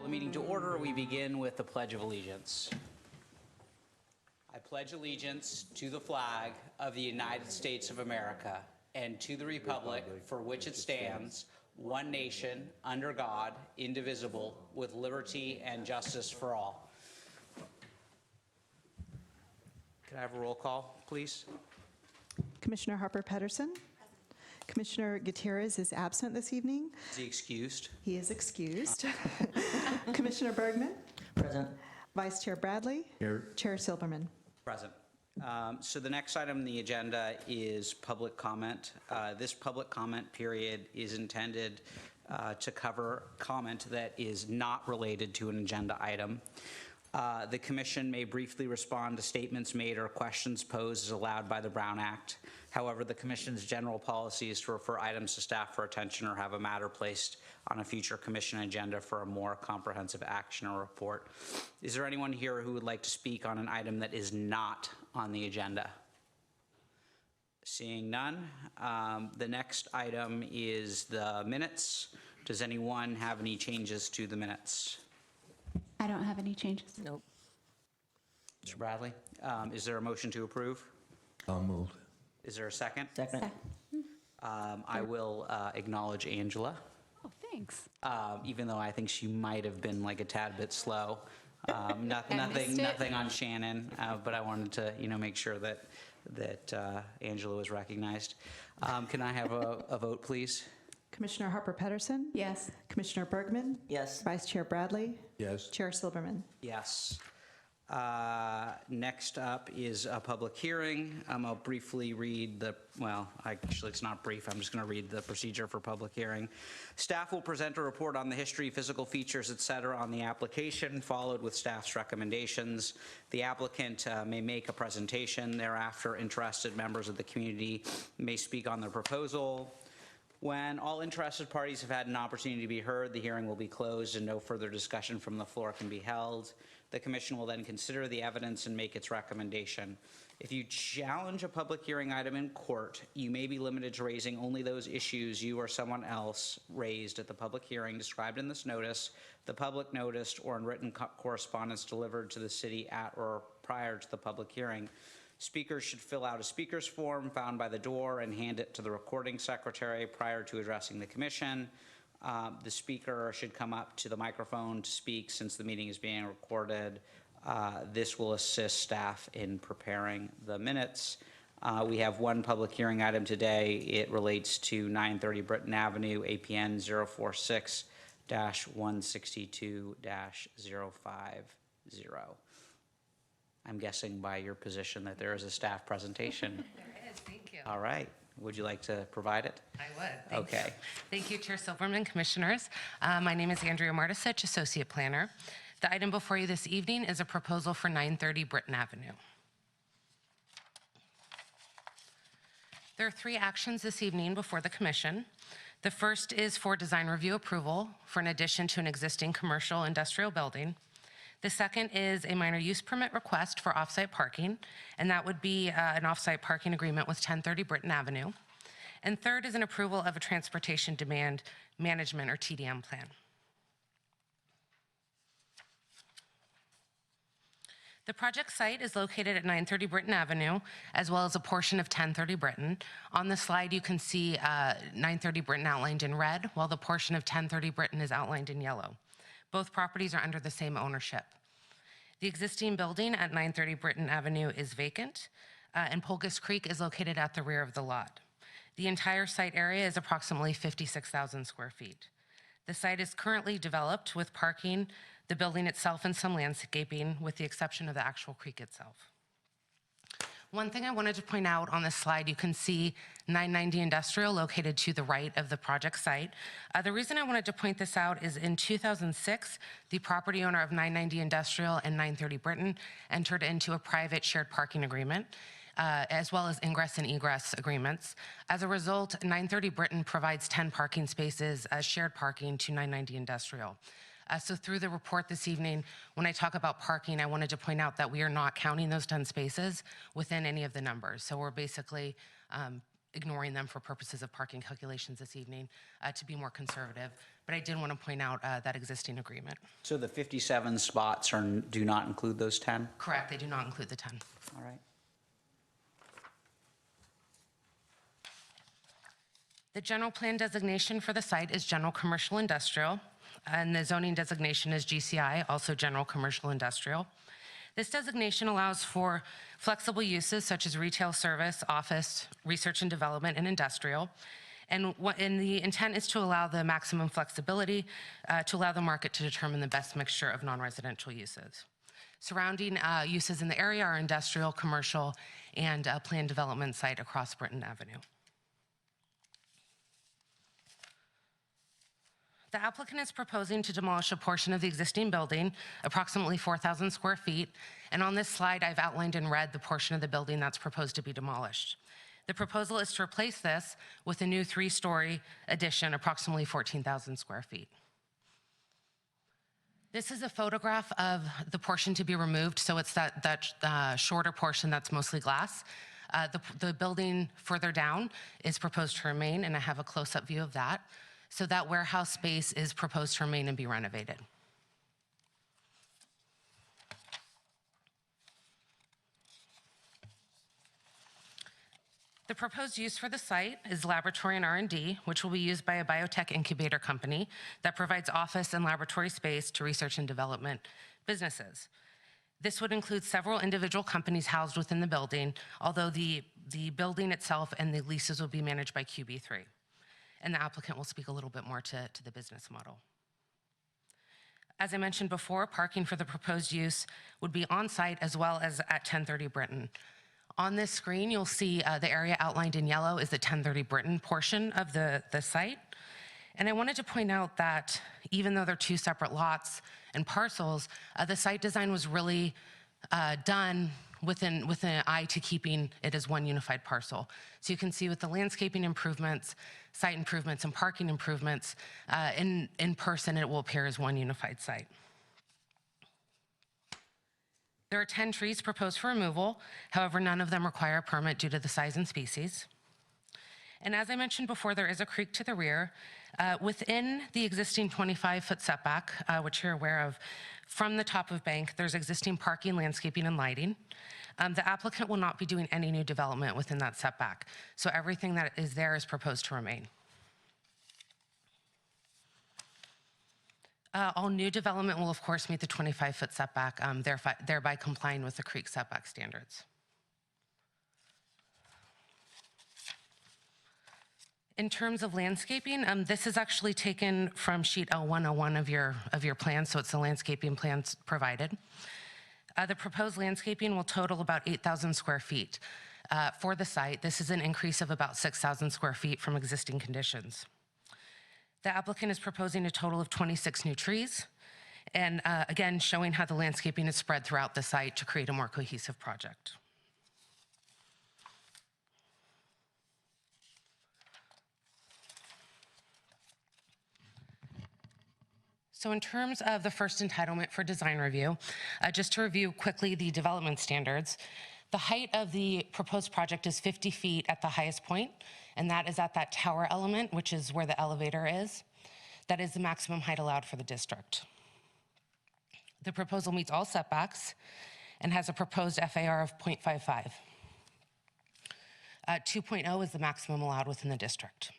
Call the meeting to order. We begin with the Pledge of Allegiance. I pledge allegiance to the flag of the United States of America and to the republic for which it stands, one nation, under God, indivisible, with liberty and justice for all. Could I have a roll call, please? Commissioner Harper Pedersen. Commissioner Gutierrez is absent this evening. Is he excused? He is excused. Commissioner Bergman. Present. Vice Chair Bradley. Here. Chair Silverman. Present. So the next item on the agenda is public comment. This public comment period is intended to cover comment that is not related to an agenda item. The commission may briefly respond to statements made or questions posed as allowed by the Brown Act. However, the commission's general policy is to refer items to staff for attention or have a matter placed on a future commission agenda for a more comprehensive action or report. Is there anyone here who would like to speak on an item that is not on the agenda? Seeing none, the next item is the minutes. Does anyone have any changes to the minutes? I don't have any changes. Nope. Mr. Bradley, is there a motion to approve? I'll move. Is there a second? Second. I will acknowledge Angela, Oh, thanks. even though I think she might have been like a tad bit slow. missed it. Nothing on Shannon, but I wanted to, make sure that Angela was recognized. Can I have a vote, please? Commissioner Harper Pedersen. Yes. Commissioner Bergman. Yes. Vice Chair Bradley. Yes. Chair Silverman. Yes. Next up is a public hearing. I'll briefly read actually it's not brief. I'm just going to read the procedure for public hearing. Staff will present a report on the history, physical features, et cetera, on the application, followed with staff's recommendations. The applicant may make a presentation. Thereafter, interested members of the community may speak on the proposal. When all interested parties have had an opportunity to be heard, the hearing will be closed and no further discussion from the floor can be held. The commission will then consider the evidence and make its recommendation. If you challenge a public hearing item in court, you may be limited to raising only those issues you or someone else raised at the public hearing described in this notice, the public notice, or in written correspondence delivered to the city at or prior to the public hearing. Speakers should fill out a speaker's form found by the door and hand it to the recording secretary prior to addressing the commission. The speaker should come up to the microphone to speak since the meeting is being recorded. This will assist staff in preparing the minutes. We have one public hearing item today. It relates to 930 Britton Avenue, APN 046-162-050. I'm guessing by your position that there is a staff presentation. There is, thank you. All right. Would you like to provide it? I would. Thank you. Okay. Thank you, Chair Silverman, Commissioners. My name is Andrea Martisich, Associate Planner. The item before you this evening is a proposal for 930 Britton Avenue. There are 3 actions this evening before the Commission. The first is for design review approval for an addition to an existing commercial industrial building. The second is a minor use permit request for off-site parking, and that would be an off-site parking agreement with 1030 Britton Avenue. And third is an approval of a transportation demand management or TDM plan. The project site is located at 930 Britton Avenue, as well as a portion of 1030 Britton. On the slide, you can see 930 Britton outlined in red, while the portion of 1030 Britton is outlined in yellow. Both properties are under the same ownership. The existing building at 930 Britton Avenue is vacant, and Polgus Creek is located at the rear of the lot. The entire site area is approximately 56,000 square feet. The site is currently developed with parking, the building itself, and some landscaping, with the exception of the actual creek itself. One thing I wanted to point out on this slide, you can see 990 Industrial located to the right of the project site. The reason I wanted to point this out is in 2006, the property owner of 990 Industrial and 930 Britton entered into a private shared parking agreement, as well as ingress and egress agreements. As a result, 930 Britton provides 10 parking spaces as shared parking to 990 Industrial. So through the report this evening, when I talk about parking, I wanted to point out that we are not counting those 10 spaces within any of the numbers. So we're basically ignoring them for purposes of parking calculations this evening to be more conservative. But I did want to point out that existing agreement. So the 57 spots do not include those 10? Correct, they do not include the 10. All right. The general plan designation for the site is general commercial industrial, and the zoning designation is GCI, also general commercial industrial. This designation allows for flexible uses such as retail service, office, research and development, and industrial. And the intent is to allow the maximum flexibility to allow the market to determine the best mixture of non-residential uses. Surrounding uses in the area are industrial, commercial, and a planned development site across Britton Avenue. The applicant is proposing to demolish a portion of the existing building, approximately 4,000 square feet, and on this slide, I've outlined in red the portion of the building that's proposed to be demolished. The proposal is to replace this with a new 3-story addition, approximately 14,000 square feet. This is a photograph of the portion to be removed, so it's that shorter portion that's mostly glass. The building further down is proposed to remain, and I have a close-up view of that. So that warehouse space is proposed to remain and be renovated. The proposed use for the site is laboratory and R&D, which will be used by a biotech incubator company that provides office and laboratory space to research and development businesses. This would include several individual companies housed within the building, although the building itself and the leases will be managed by QB3. And the applicant will speak a little bit more to the business model. As I mentioned before, parking for the proposed use would be on-site as well as at 1030 Britton. On this screen, you'll see the area outlined in yellow is the 1030 Britton portion of the site. And I wanted to point out that even though they're 2 separate lots and parcels, the site design was really done with an eye to keeping it as one unified parcel. So you can see with the landscaping improvements, site improvements, and parking improvements, in person it will appear as one unified site. There are 10 trees proposed for removal. However, none of them require a permit due to the size and species. And as I mentioned before, there is a creek to the rear. Within the existing 25-foot setback, which you're aware of, from the top of bank, there's existing parking, landscaping, and lighting. The applicant will not be doing any new development within that setback. So everything that is there is proposed to remain. All new development will, of course, meet the 25-foot setback, thereby complying with the creek setback standards. In terms of landscaping, this is actually taken from sheet L101 of your plan, so it's the landscaping plans provided. The proposed landscaping will total about 8,000 square feet. For the site, this is an increase of about 6,000 square feet from existing conditions. The applicant is proposing a total of 26 new trees, and again, showing how the landscaping is spread throughout the site to create a more cohesive project. So in terms of the first entitlement for design review, just to review quickly the development standards, the height of the proposed project is 50 feet at the highest point, and that is at that tower element, which is where the elevator is. That is the maximum height allowed for the district. The proposal meets all setbacks and has a proposed FAR of 0.55. 2.0 is the maximum allowed within the district.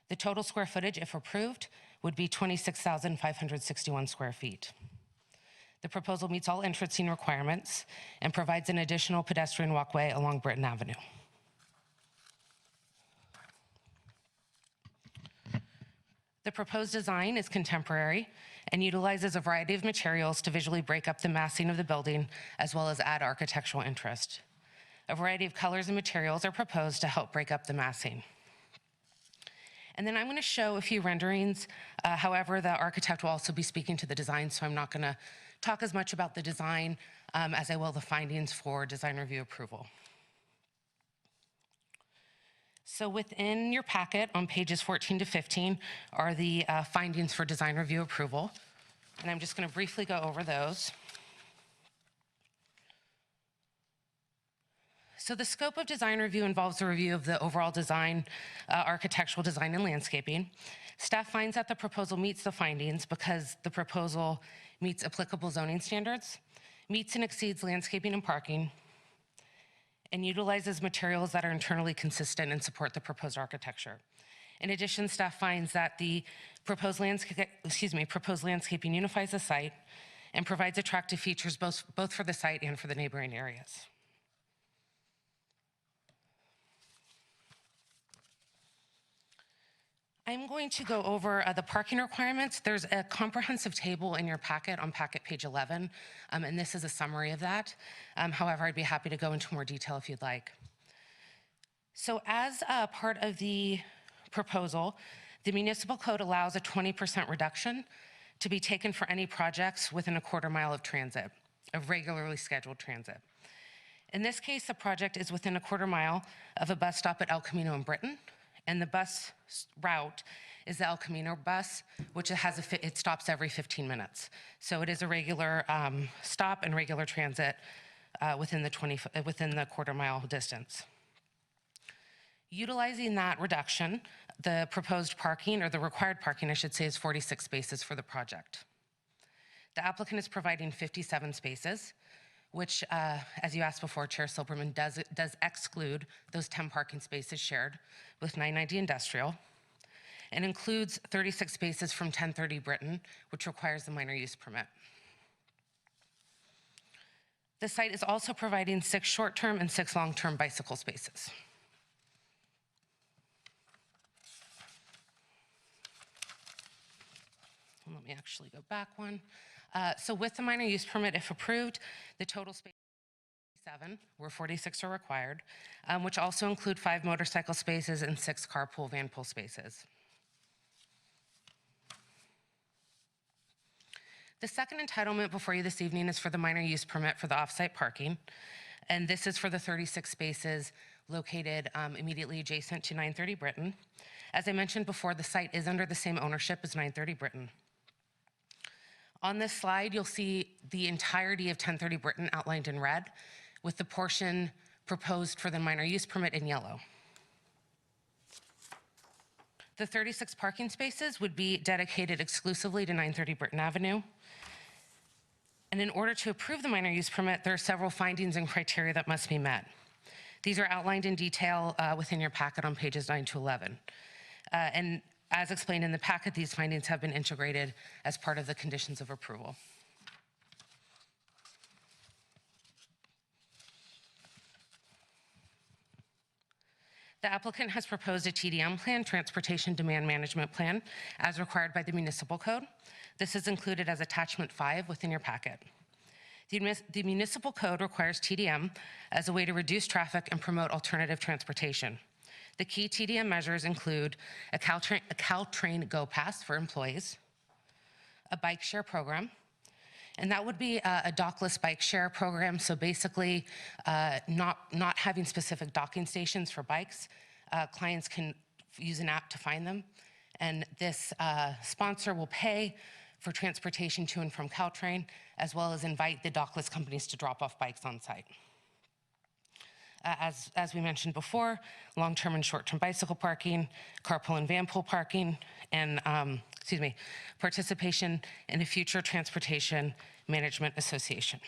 The total square footage, if approved, would be 26,561 square feet. The proposal meets all entrancing requirements and provides an additional pedestrian walkway along Britton Avenue. The proposed design is contemporary and utilizes a variety of materials to visually break up the massing of the building, as well as add architectural interest. A variety of colors and materials are proposed to help break up the massing. And then I'm going to show a few renderings. However, the architect will also be speaking to the design, so I'm not going to talk as much about the design as I will the findings for design review approval. So within your packet on pages 14 to 15 are the findings for design review approval. And I'm just going to briefly go over those. So the scope of design review involves a review of the overall design, architectural design and landscaping. Staff finds that the proposal meets the findings because the proposal meets applicable zoning standards, meets and exceeds landscaping and parking, and utilizes materials that are internally consistent and support the proposed architecture. In addition, staff finds that the proposed landscaping unifies the site and provides attractive features both for the site and for the neighboring areas. I'm going to go over the parking requirements. There's a comprehensive table in your packet on packet page 11, and this is a summary of that. However, I'd be happy to go into more detail if you'd like. So as part of the proposal, the municipal code allows a 20% reduction to be taken for any projects within a quarter mile of transit, of regularly scheduled transit. In this case, the project is within a quarter mile of a bus stop at El Camino in Britain, and the bus route is the El Camino bus, which it stops every 15 minutes. So it is a regular stop and regular transit within the quarter mile distance. Utilizing that reduction, the proposed parking, or the required parking, I should say, is 46 spaces for the project. The applicant is providing 57 spaces, which, as you asked before, Chair Silberman, does exclude those 10 parking spaces shared with 990 Industrial, and includes 36 spaces from 1030 Britain, which requires the minor use permit. The site is also providing 6 short-term and 6 long-term bicycle spaces. Let me actually go back one. So with the minor use permit, if approved, the total space is 7, where 46 are required, which also include 5 motorcycle spaces and 6 carpool van pool spaces. The second entitlement before you this evening is for the minor use permit for the off-site parking, and this is for the 36 spaces located immediately adjacent to 930 Britain. As I mentioned before, the site is under the same ownership as 930 Britain. On this slide, you'll see the entirety of 1030 Britain outlined in red, with the portion proposed for the minor use permit in yellow. The 36 parking spaces would be dedicated exclusively to 930 Britain Avenue. And in order to approve the minor use permit, there are several findings and criteria that must be met. These are outlined in detail within your packet on pages 9 to 11. And as explained in the packet, these findings have been integrated as part of the conditions of approval. The applicant has proposed a TDM plan, Transportation Demand Management Plan, as required by the municipal code. This is included as attachment 5 within your packet. The municipal code requires TDM as a way to reduce traffic and promote alternative transportation. The key TDM measures include a Caltrain Go Pass for employees, a bike share program, and that would be a dockless bike share program. So basically, not having specific docking stations for bikes. Clients can use an app to find them. And this sponsor will pay for transportation to and from Caltrain, as well as invite the dockless companies to drop off bikes on site. As we mentioned before, long-term and short-term bicycle parking, carpool and van pool parking, and participation in a future transportation management association.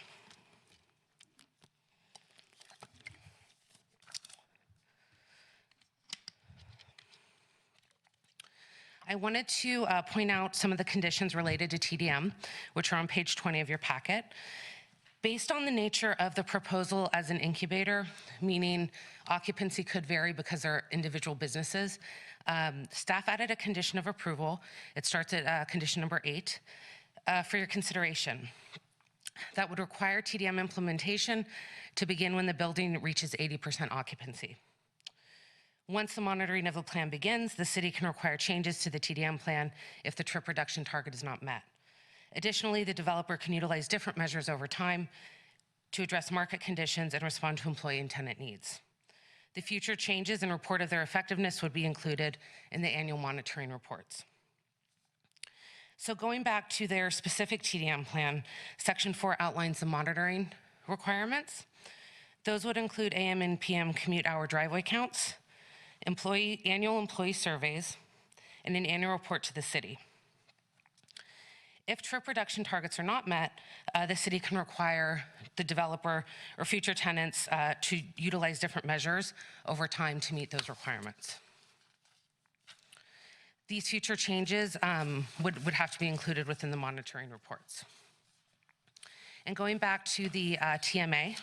I wanted to point out some of the conditions related to TDM, which are on page 20 of your packet. Based on the nature of the proposal as an incubator, meaning occupancy could vary because they're individual businesses, staff added a condition of approval. It starts at condition number 8 for your consideration. That would require TDM implementation to begin when the building reaches 80% occupancy. Once the monitoring of the plan begins, the city can require changes to the TDM plan if the trip reduction target is not met. Additionally, the developer can utilize different measures over time to address market conditions and respond to employee and tenant needs. The future changes and report of their effectiveness would be included in the annual monitoring reports. So going back to their specific TDM plan, Section 4 outlines the monitoring requirements. Those would include AM and PM commute hour driveway counts, annual employee surveys, and an annual report to the city. If trip reduction targets are not met, the city can require the developer or future tenants to utilize different measures over time to meet those requirements. These future changes would have to be included within the monitoring reports. And going back to the TMA,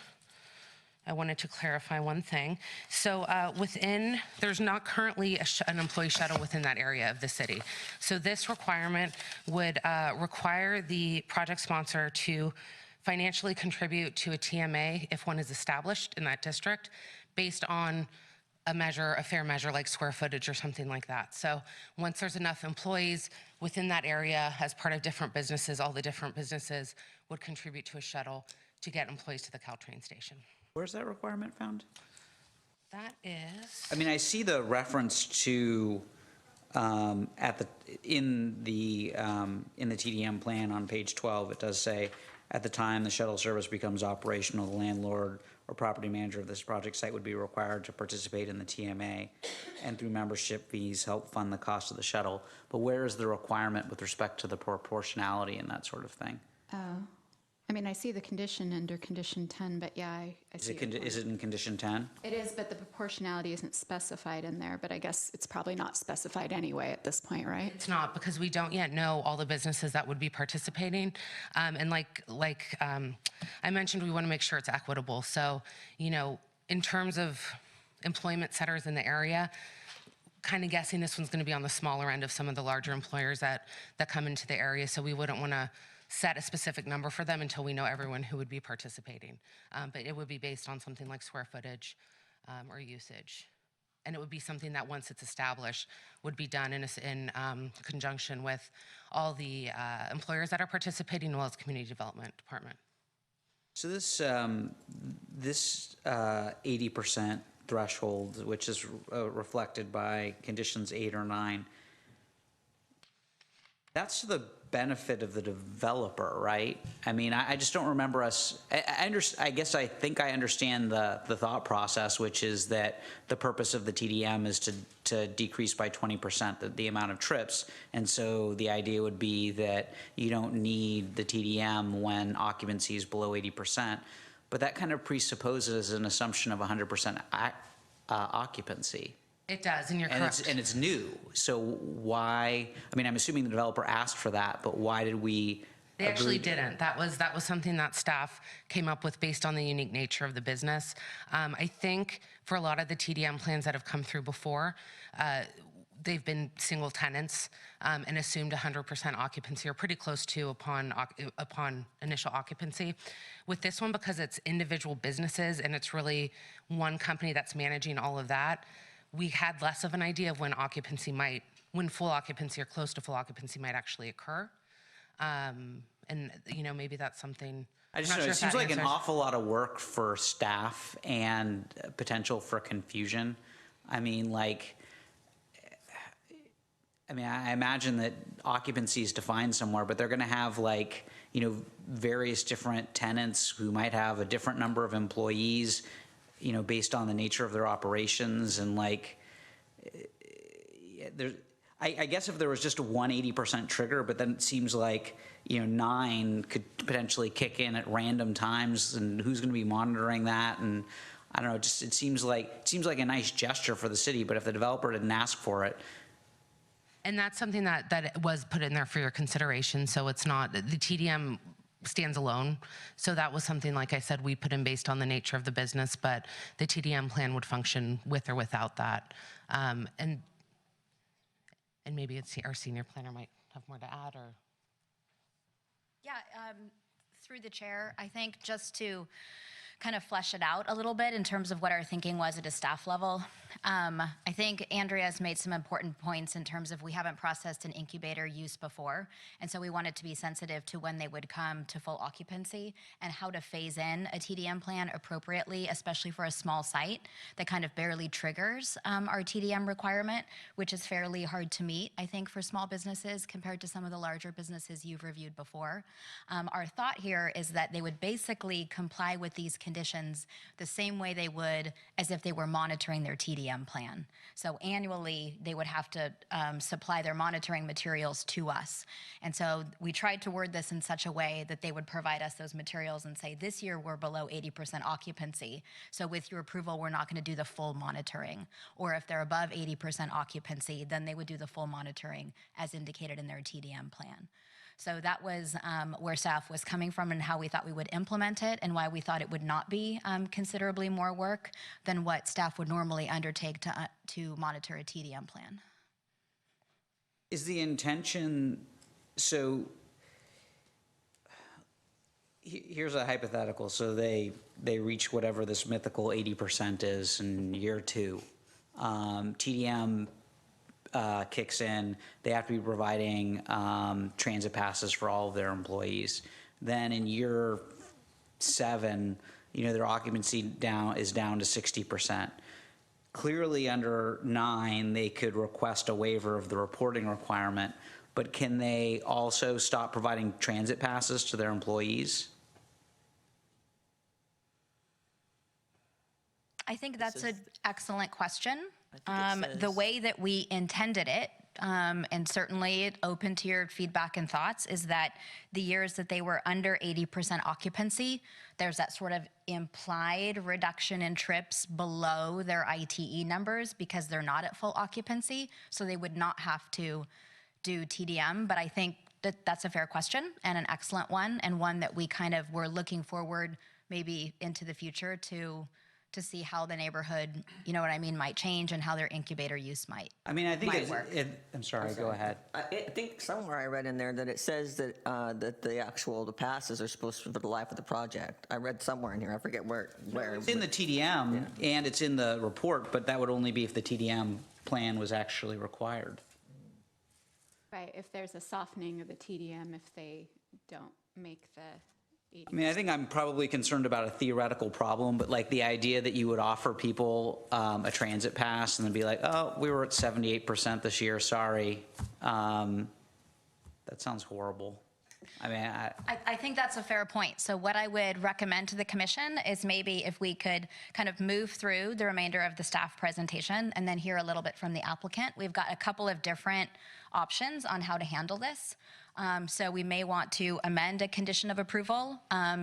I wanted to clarify one thing. So there's not currently an employee shuttle within that area of the city. So this requirement would require the project sponsor to financially contribute to a TMA if one is established in that district based on a fair measure like square footage or something like that. So once there's enough employees within that area as part of different businesses, all the different businesses would contribute to a shuttle to get employees to the Caltrain station. Where's that requirement found? That is, I mean, I see the reference to, in the TDM plan on page 12, it does say, at the time the shuttle service becomes operational, the landlord or property manager of this project site would be required to participate in the TMA and through membership fees help fund the cost of the shuttle. But where is the requirement with respect to the proportionality and that sort of thing? I mean, I see the condition under condition 10, but yeah, I see. Is it in condition 10? It is, but the proportionality isn't specified in there, but I guess it's probably not specified anyway at this point, right? It's not, because we don't yet know all the businesses that would be participating. And like I mentioned, we want to make sure it's equitable. So, in terms of employment setters in the area, kind of guessing this one's going to be on the smaller end of some of the larger employers that come into the area. So we wouldn't want to set a specific number for them until we know everyone who would be participating. But it would be based on something like square footage or usage. And it would be something that once it's established would be done in conjunction with all the employers that are participating, as well as community development department. So this 80% threshold, which is reflected by conditions 8 or 9, that's to the benefit of the developer, right? I mean, I just don't remember us. I guess I think I understand the thought process, which is that the purpose of the TDM is to decrease by 20% the amount of trips, and so the idea would be that you don't need the TDM when occupancy is below 80%, but that kind of presupposes an assumption of 100% occupancy. It does, and you're correct. And it's new, so why, I mean, I'm assuming the developer asked for that, but why did we They actually didn't. That was something that staff came up with based on the unique nature of the business. I think for a lot of the TDM plans that have come through before, they've been single tenants and assumed 100% occupancy or pretty close to upon initial occupancy. With this one, because it's individual businesses and it's really one company that's managing all of that, we had less of an idea of when full occupancy or close to full occupancy might actually occur. And maybe that's something. I just know, it seems like an awful lot of work for staff and potential for confusion. I imagine that occupancy is defined somewhere, but they're going to have various different tenants who might have a different number of employees, based on the nature of their operations. And I guess if there was just a 180% trigger, but then it seems like 9 could potentially kick in at random times, and who's going to be monitoring that? And I don't know, it seems like a nice gesture for the city, but if the developer didn't ask for it. And that's something that was put in there for your consideration. So it's not, the TDM stands alone. So that was something, like I said, we put in based on the nature of the business, but the TDM plan would function with or without that. And maybe our senior planner might have more to add, or. Yeah, through the chair, I think just to kind of flesh it out a little bit in terms of what our thinking was at a staff level. I think Andrea's made some important points in terms of we haven't processed an incubator use before, and so we wanted to be sensitive to when they would come to full occupancy and how to phase in a TDM plan appropriately, especially for a small site that kind of barely triggers our TDM requirement, which is fairly hard to meet, I think, for small businesses compared to some of the larger businesses you've reviewed before. Our thought here is that they would basically comply with these conditions the same way they would as if they were monitoring their TDM plan. So annually, they would have to supply their monitoring materials to us. And so we tried to word this in such a way that they would provide us those materials and say, this year we're below 80% occupancy. So with your approval, we're not going to do the full monitoring. Or if they're above 80% occupancy, then they would do the full monitoring as indicated in their TDM plan. So that was where staff was coming from and how we thought we would implement it and why we thought it would not be considerably more work than what staff would normally undertake to monitor a TDM plan. Is the intention, so here's a hypothetical. So they reach whatever this mythical 80% is in year 2. TDM kicks in, they have to be providing transit passes for all of their employees. Then in year 7, their occupancy is down to 60%. Clearly under 9, they could request a waiver of the reporting requirement, but can they also stop providing transit passes to their employees? I think that's an excellent question. I think it The says- way that we intended it, and certainly open to your feedback and thoughts, is that the years that they were under 80% occupancy, there's that sort of implied reduction in trips below their ITE numbers because they're not at full occupancy, so they would not have to do TDM. But I think that that's a fair question and an excellent one, and one that we kind of were looking forward maybe into the future to see how the neighborhood, might change and how their incubator use might. I mean, I think Might work. I'm sorry, go ahead. I think somewhere I read in there that it says that that the passes are supposed to be for the life of the project. I read somewhere in here. I forget where. It's in the TDM and it's in the report, but that would only be if the TDM plan was actually required. Right, if there's a softening of the TDM, if they don't make the 80%. I mean, I think I'm probably concerned about a theoretical problem, but like the idea that you would offer people a transit pass and then be like, oh, we were at 78% this year, sorry. That sounds horrible. I mean, I think that's a fair point. So what I would recommend to the commission is maybe if we could kind of move through the remainder of the staff presentation and then hear a little bit from the applicant. We've got a couple of different options on how to handle this. So we may want to amend a condition of approval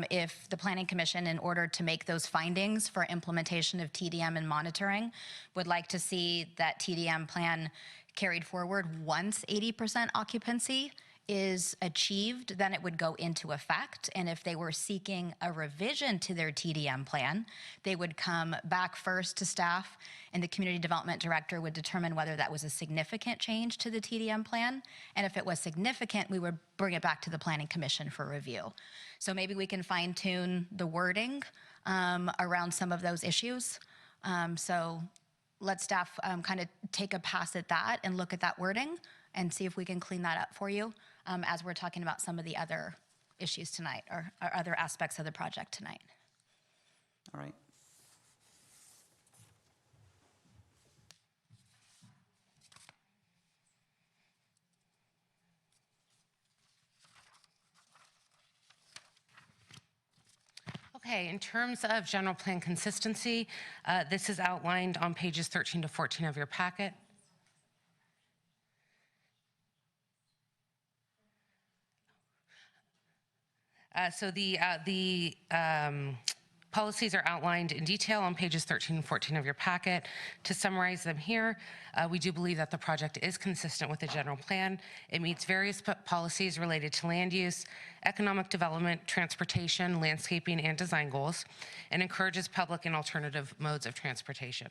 if the Planning Commission, in order to make those findings for implementation of TDM and monitoring, would like to see that TDM plan carried forward once 80% occupancy is achieved, then it would go into effect. And if they were seeking a revision to their TDM plan, they would come back first to staff, and the community development director would determine whether that was a significant change to the TDM plan. And if it was significant, we would bring it back to the Planning Commission for review. So maybe we can fine tune the wording around some of those issues. So let staff kind of take a pass at that and look at that wording and see if we can clean that up for you as we're talking about some of the other issues tonight or other aspects of the project tonight. all right. Okay, in terms of general plan consistency, this is outlined on pages 13 to 14 of your packet. So the policies are outlined in detail on pages 13 and 14 of your packet. To summarize them here, we do believe that the project is consistent with the general plan. It meets various policies related to land use, economic development, transportation, landscaping, and design goals, and encourages public and alternative modes of transportation.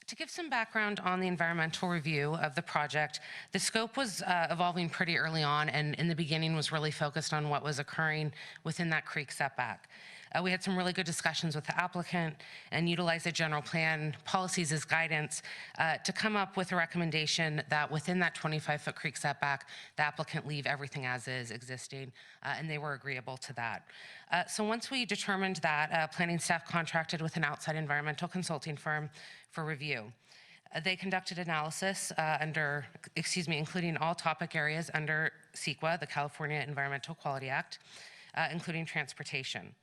To give some background on the environmental review of the project, the scope was evolving pretty early on, and in the beginning was really focused on what was occurring within that creek setback. We had some really good discussions with the applicant and utilized the general plan policies as guidance to come up with a recommendation that within that 25-foot creek setback, the applicant leave everything as is existing, and they were agreeable to that. So once we determined that, planning staff contracted with an outside environmental consulting firm for review. They conducted analysis including all topic areas under CEQA, the California Environmental Quality Act, including transportation.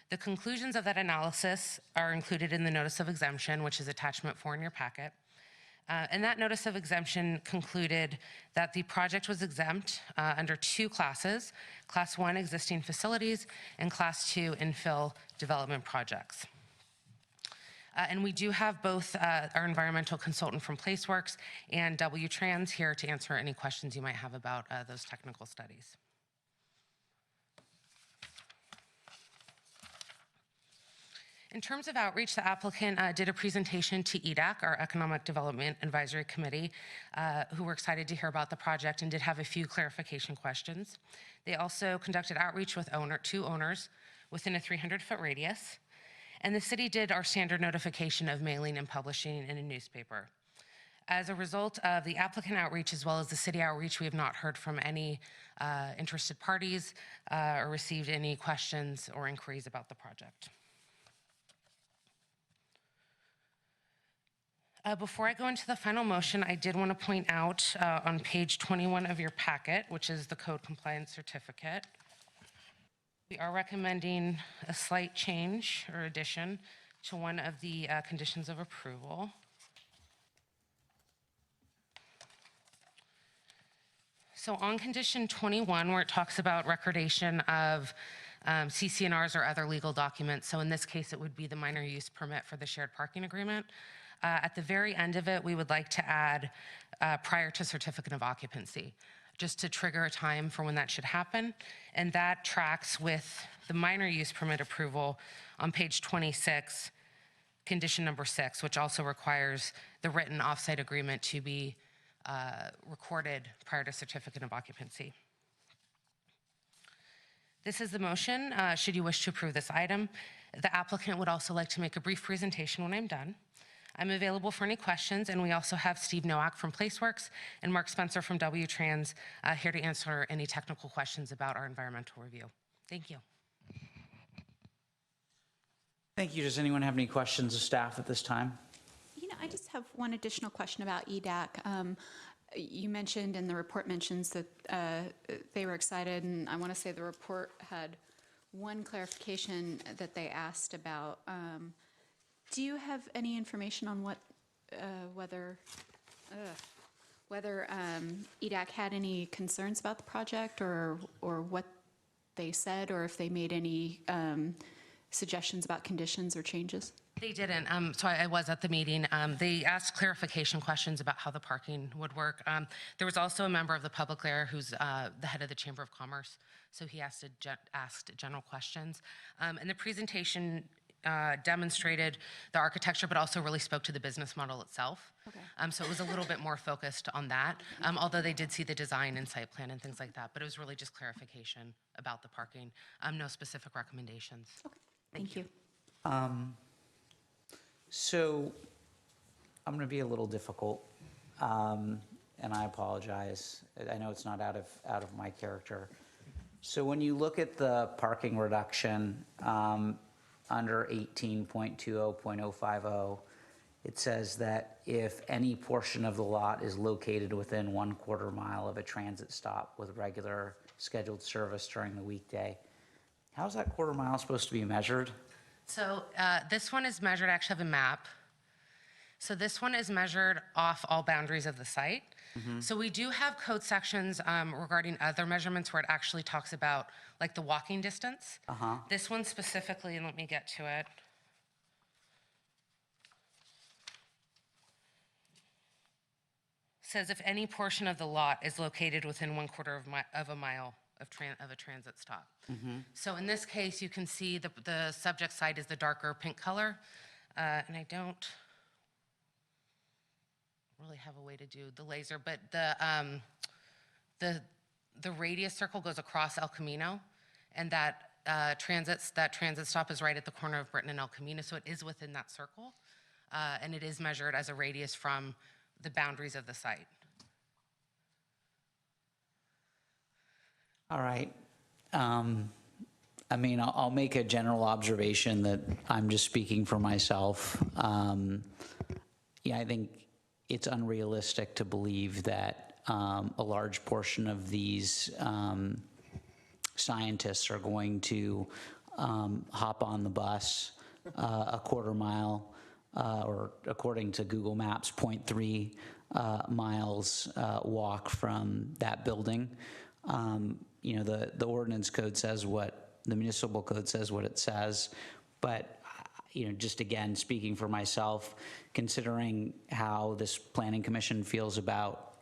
The conclusions of that analysis are included in the notice of exemption, which is attachment 4 in your packet. And that notice of exemption concluded that the project was exempt under 2 classes, Class 1 existing facilities and Class 2 infill development projects. And we do have both our environmental consultant from PlaceWorks and WTrans here to answer any questions you might have about those technical studies. In terms of outreach, the applicant did a presentation to EDAC, our Economic Development Advisory Committee, who were excited to hear about the project and did have a few clarification questions. They also conducted outreach with 2 owners within a 300-foot radius. And the city did our standard notification of mailing and publishing in a newspaper. As a result of the applicant outreach as well as the city outreach, we have not heard from any interested parties or received any questions or inquiries about the project. Before I go into the final motion, I did want to point out on page 21 of your packet, which is the code compliance certificate, we are recommending a slight change or addition to one of the conditions of approval. So on condition 21, where it talks about recordation of CC&Rs or other legal documents, so in this case, it would be the minor use permit for the shared parking agreement. At the very end of it, we would like to add prior to certificate of occupancy, just to trigger a time for when that should happen. And that tracks with the minor use permit approval on page 26, condition number 6, which also requires the written offsite agreement to be recorded prior to certificate of occupancy. This is the motion, should you wish to approve this item. The applicant would also like to make a brief presentation when I'm done. I'm available for any questions, and we also have Steve Nowak from PlaceWorks and Mark Spencer from WTrans here to answer any technical questions about our environmental review. Thank you. Thank you. Does anyone have any questions of staff at this time? You know, I just have one additional question about EDAC. You mentioned, and the report mentions that they were excited, and I want to say the report had one clarification that they asked about. Do you have any information on whether EDAC had any concerns about the project, or what they said, or if they made any suggestions about conditions or changes? They didn't. So I was at the meeting. They asked clarification questions about how the parking would work. There was also a member of the public there who's the head of the Chamber of Commerce, so he asked general questions. And the presentation demonstrated the architecture, but also really spoke to the business model itself. Okay. So it was a little bit more focused on that, although they did see the design and site plan and things like that, but it was really just clarification about the parking, no specific recommendations. Okay, thank you. So I'm going to be a little difficult, and I apologize. I know it's not out of my character. So when you look at the parking reduction under 18.20.050, it says that if any portion of the lot is located within 1/4 mile of a transit stop with regular scheduled service during the weekday, how's that 1/4 mile supposed to be measured? So this one is measured, I actually have a map. So this one is measured off all boundaries of the site. So we do have code sections regarding other measurements where it actually talks about like the walking distance. This one specifically, and let me get to it. Says if any portion of the lot is located within 1/4 of a mile of a transit stop. So in this case, you can see the subject site is the darker pink color, and I don't. really have a way to do the laser, but the radius circle goes across El Camino, and that transit stop is right at the corner of Britton and El Camino, so it is within that circle, and it is measured as a radius from the boundaries of the site. All right. I mean, I'll make a general observation that I'm just speaking for myself. Yeah, I think it's unrealistic to believe that a large portion of these scientists are going to hop on the bus a quarter mile, or according to Google Maps, 0.3 miles walk from that building. You know, the ordinance code says what, the municipal code says what it says, but, you know, just again, speaking for myself, considering how this planning commission feels about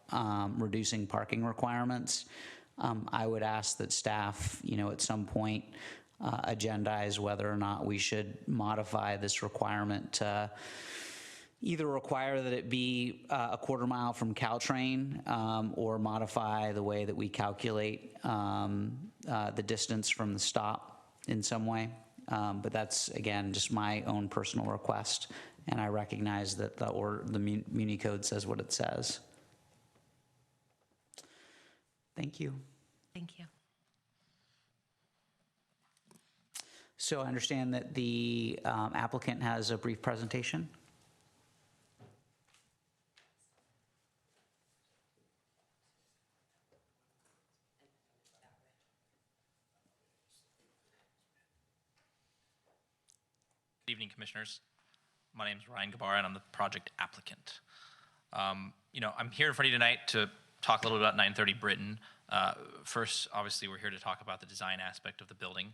reducing parking requirements, I would ask that staff, you know, at some point agendize whether or not we should modify this requirement to either require that it be a quarter mile from Caltrain, or modify the way that we calculate the distance from the stop in some way. But that's, again, just my own personal request, and I recognize that the Muni Code says what it says. Thank you. Thank you. So I understand that the applicant has a brief presentation. Good evening, Commissioners. My name is Ryan Gabar, and I'm the project applicant. You know, I'm here in front of you tonight to talk a little bit about 930 Britton. First, obviously, we're here to talk about the design aspect of the building.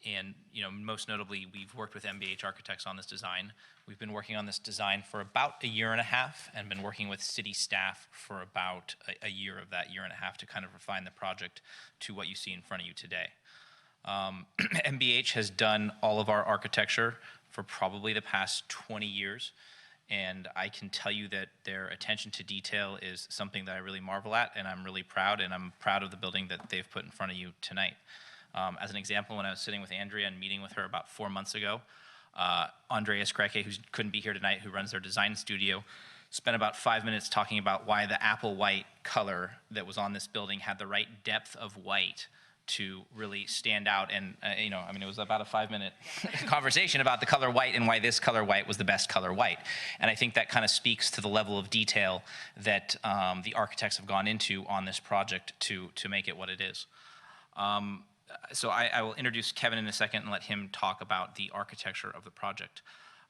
And, you know, most notably, we've worked with MBH Architects on this design. We've been working on this design for about a year and a half, and been working with city staff for about a year of that year and a half to kind of refine the project to what you see in front of you today. MBH has done all of our architecture for probably the past 20 years, and I can tell you that their attention to detail is something that I really marvel at, and I'm really proud, and I'm proud of the building that they've put in front of you tonight. As an example, when I was sitting with Andrea and meeting with her about 4 months ago, Andreas Kreke, who couldn't be here tonight, who runs their design studio, spent about 5 minutes talking about why the apple white color that was on this building had the right depth of white to really stand out. And, you know, I mean, it was about a 5-minute conversation about the color white and why this color white was the best color white. And I think that kind of speaks to the level of detail that the architects have gone into on this project to make it what it is. So I will introduce Kevin in a second and let him talk about the architecture of the project.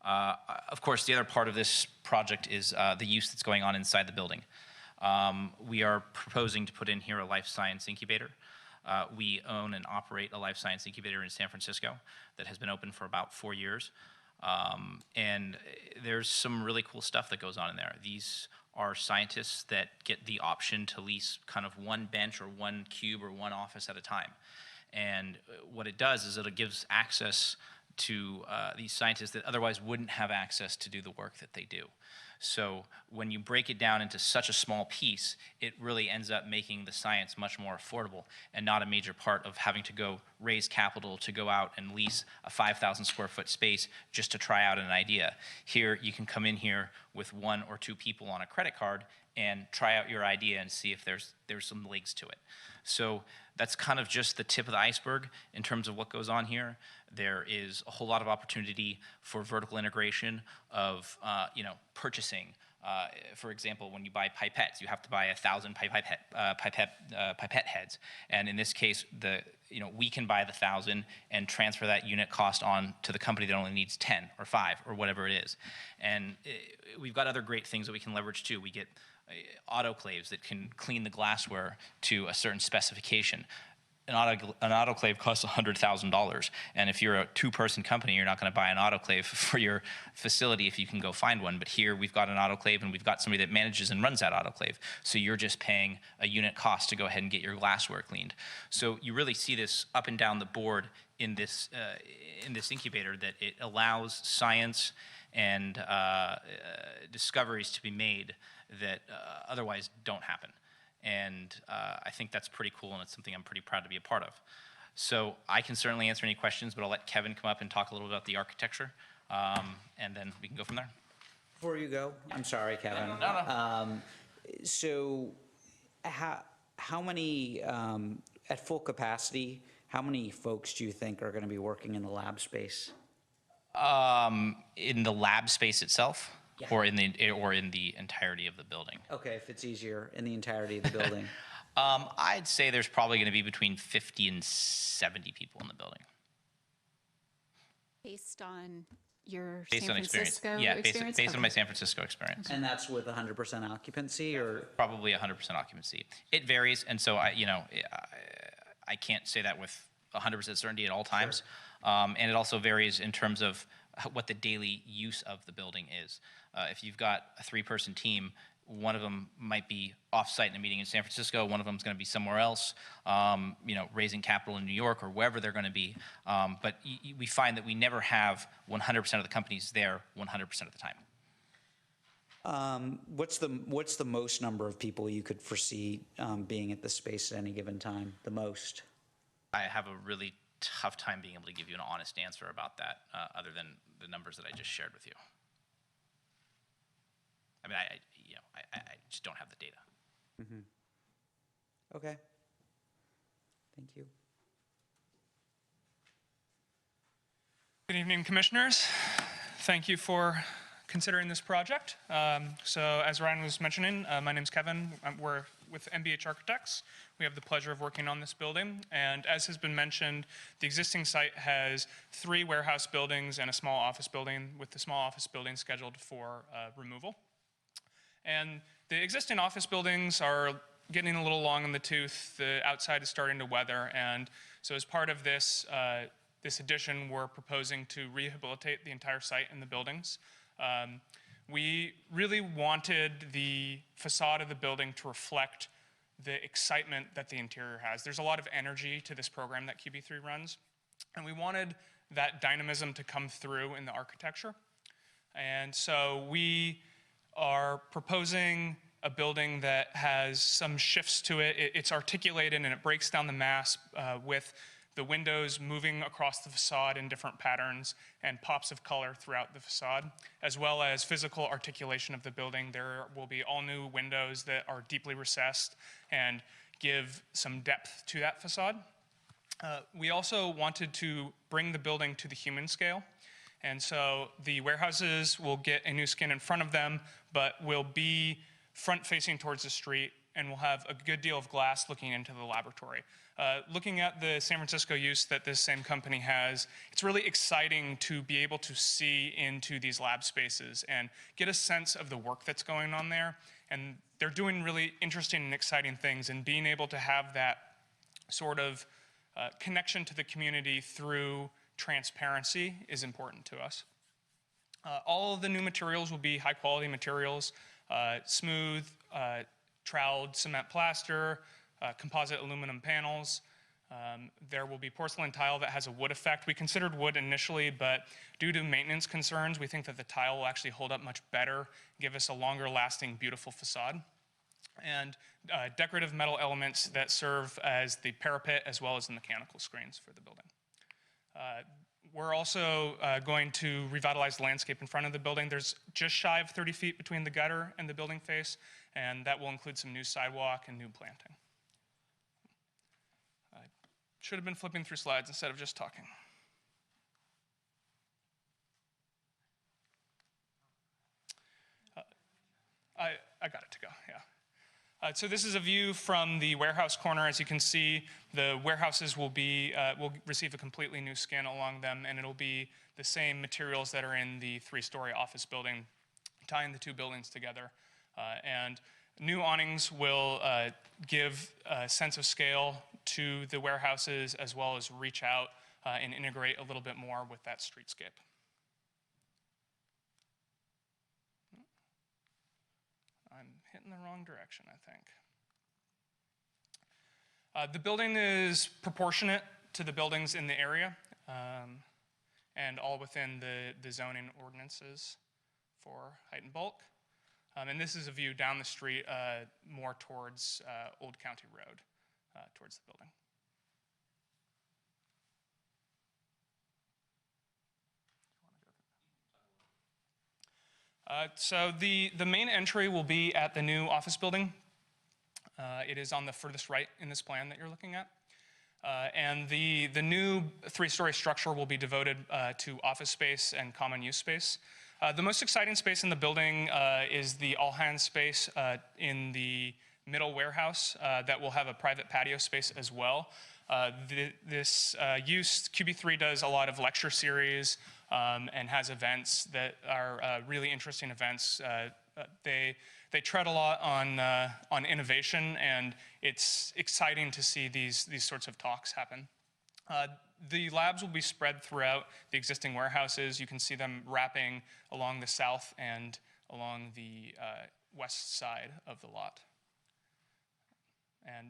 Of course, the other part of this project is the use that's going on inside the building. We are proposing to put in here a life science incubator. We own and operate a life science incubator in San Francisco that has been open for about 4 years. And there's some really cool stuff that goes on in there. These are scientists that get the option to lease kind of one bench or one cube or one office at a time. And what it does is it gives access to these scientists that otherwise wouldn't have access to do the work that they do. So when you break it down into such a small piece, it really ends up making the science much more affordable and not a major part of having to go raise capital to go out and lease a 5,000 square foot space just to try out an idea. Here, you can come in here with 1 or 2 people on a credit card and try out your idea and see if there's some legs to it. So that's kind of just the tip of the iceberg in terms of what goes on here. There is a whole lot of opportunity for vertical integration of, you know, purchasing. For example, when you buy pipettes, you have to buy 1,000 pipette heads. And in this case, we can buy the 1,000 and transfer that unit cost on to the company that only needs 10 or 5 or whatever it is. And we've got other great things that we can leverage too. We get autoclaves that can clean the glassware to a certain specification. An autoclave costs $100,000, and if you're a 2-person company, you're not going to buy an autoclave for your facility if you can go find one. But here we've got an autoclave, and we've got somebody that manages and runs that autoclave. So you're just paying a unit cost to go ahead and get your glassware cleaned. So you really see this up and down the board in this incubator, that it allows science and discoveries to be made that otherwise don't happen. And I think that's pretty cool, and it's something I'm pretty proud to be a part of. So I can certainly answer any questions, but I'll let Kevin come up and talk a little about the architecture, and then we can go from there. Before you go, I'm sorry, Kevin. So how many, at full capacity, how many folks do you think are going to be working in the lab space? In the lab space itself, Yeah. or in the entirety of the building? Okay, if it's easier, in the entirety of the building. I'd say there's probably going to be between 50 and 70 people in the building. Based on your Based San on experience. Francisco Yeah, experience? based on my Okay. San Francisco experience. And that's with 100% occupancy, or? Probably 100% occupancy. It varies, and so I can't say that with 100% certainty at all times. And it also varies in terms of what the daily use of the building is. If you've got a 3-person team, one of them might be off-site in a meeting in San Francisco, one of them is going to be somewhere else, raising capital in New York or wherever they're going to be. But we find that we never have 100% of the companies there 100% of the time. What's the most number of people you could foresee being at the space at any given time? The most? I have a really tough time being able to give you an honest answer about that, other than the numbers that I just shared with you. I mean, I just don't have the data. Okay. Thank you. Good evening, Commissioners. Thank you for considering this project. So as Ryan was mentioning, my name's Kevin. We're with MBH Architects. We have the pleasure of working on this building. And as has been mentioned, the existing site has 3 warehouse buildings and a small office building, with the small office building scheduled for removal. And the existing office buildings are getting a little long in the tooth. The outside is starting to weather. And so as part of this, this addition, we're proposing to rehabilitate the entire site and the buildings. We really wanted the facade of the building to reflect the excitement that the interior has. There's a lot of energy to this program that QB3 runs, and we wanted that dynamism to come through in the architecture. And so we are proposing a building that has some shifts to it. It's articulated and it breaks down the mass with the windows moving across the facade in different patterns and pops of color throughout the facade, as well as physical articulation of the building. There will be all new windows that are deeply recessed and give some depth to that facade. We also wanted to bring the building to the human scale. And so the warehouses will get a new skin in front of them, but will be front-facing towards the street, and will have a good deal of glass looking into the laboratory. Looking at the San Francisco use that this same company has, it's really exciting to be able to see into these lab spaces and get a sense of the work that's going on there. And they're doing really interesting and exciting things, and being able to have that sort of connection to the community through transparency is important to us. All of the new materials will be high-quality materials, smooth, troweled cement plaster, composite aluminum panels. There will be porcelain tile that has a wood effect. We considered wood initially, but due to maintenance concerns, we think that the tile will actually hold up much better, give us a longer lasting, beautiful facade. And decorative metal elements that serve as the parapet as well as the mechanical screens for the building. We're also going to revitalize the landscape in front of the building. There's just shy of 30 feet between the gutter and the building face, and that will include some new sidewalk and new planting. I should have been flipping through slides instead of just talking. I got it to go, yeah. So this is a view from the warehouse corner. As you can see, the warehouses will receive a completely new skin along them, and it'll be the same materials that are in the 3-story office building, tying the 2 buildings together. And new awnings will give a sense of scale to the warehouses, as well as reach out and integrate a little bit more with that streetscape. I'm hitting the wrong direction, I think. The building is proportionate to the buildings in the area. and all within the zoning ordinances for height and bulk. And this is a view down the street, more towards Old County Road, towards the building. So the main entry will be at the new office building. It is on the furthest right in this plan that you're looking at. And the new 3-story structure will be devoted to office space and common use space. The most exciting space in the building is the all-hands space in the middle warehouse that will have a private patio space as well. This use, QB3 does a lot of lecture series and has events that are really interesting events. They tread a lot on innovation, and it's exciting to see these sorts of talks happen. The labs will be spread throughout the existing warehouses. You can see them wrapping along the south and along the west side of the lot. And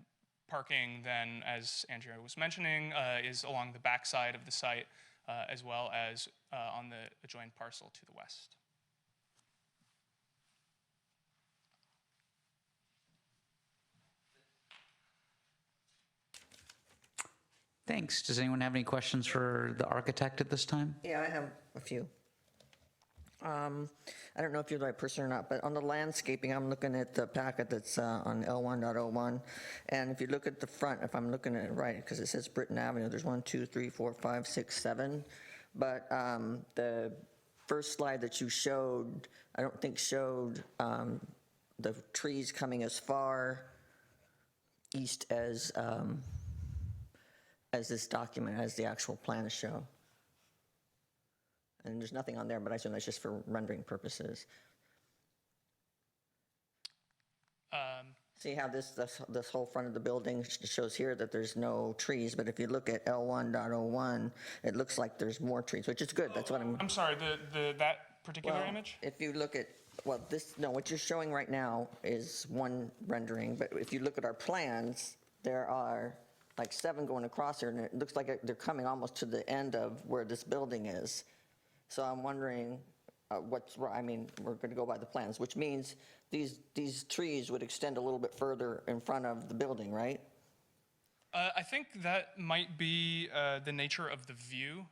parking then, as Andrea was mentioning, is along the back side of the site, as well as on the adjoined parcel to the west. Thanks. Does anyone have any questions for the architect at this time? Yeah, I have a few. I don't know if you're the right person or not, but on the landscaping, I'm looking at the packet that's on L1.01. And if you look at the front, if I'm looking at it right, because it says Britton Avenue, there's 1, 2, 3, 4, 5, 6, 7. But the first slide that you showed, I don't think showed the trees coming as far east as this document, as the actual plans show. And there's nothing on there, but I assume that's just for rendering purposes. See how this whole front of the building shows here that there's no trees, but if you look at L1.01, it looks like there's more trees, which is good. That's what I'm sorry, that particular image? If you look at, what you're showing right now is one rendering, but if you look at our plans, there are like 7 going across here, and it looks like they're coming almost to the end of where this building is. So I'm wondering what's right. I mean, we're going to go by the plans, which means these trees would extend a little bit further in front of the building, right? I think that might be the nature of the view.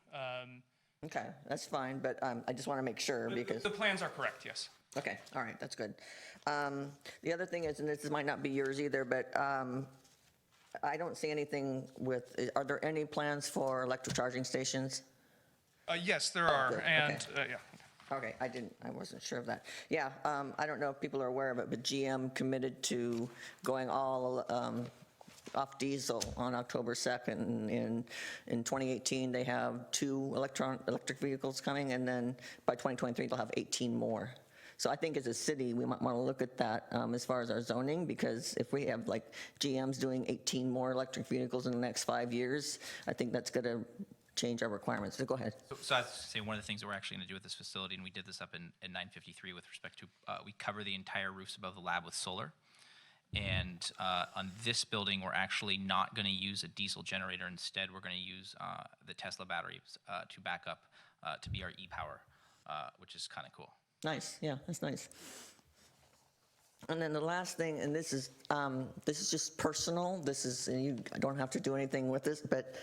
Okay, that's fine, but I just want to make sure because... The plans are correct, yes. Okay, all right, that's good. The other thing is, and this might not be yours either, but I don't see anything with, are there any plans for electric charging stations? Yes, there are, good, and yeah. Okay, I wasn't sure of that. Yeah, I don't know if people are aware of it, but GM committed to going all off diesel on October 2nd. In 2018, they have 2 electric vehicles coming, and then by 2023, they'll have 18 more. So I think as a city, we might want to look at that as far as our zoning, because if we have like GM's doing 18 more electric vehicles in the next 5 years, I think that's going to change our requirements. So go ahead. So I was to say one of the things that we're actually going to do with this facility, and we did this up in 953 with respect to, we cover the entire roofs above the lab with solar. And on this building, we're actually not going to use a diesel generator. Instead, we're going to use the Tesla batteries to back up to be our e-power, which is kind of cool. Nice, yeah, that's nice. And then the last thing, and this is just personal. And you don't have to do anything with this, but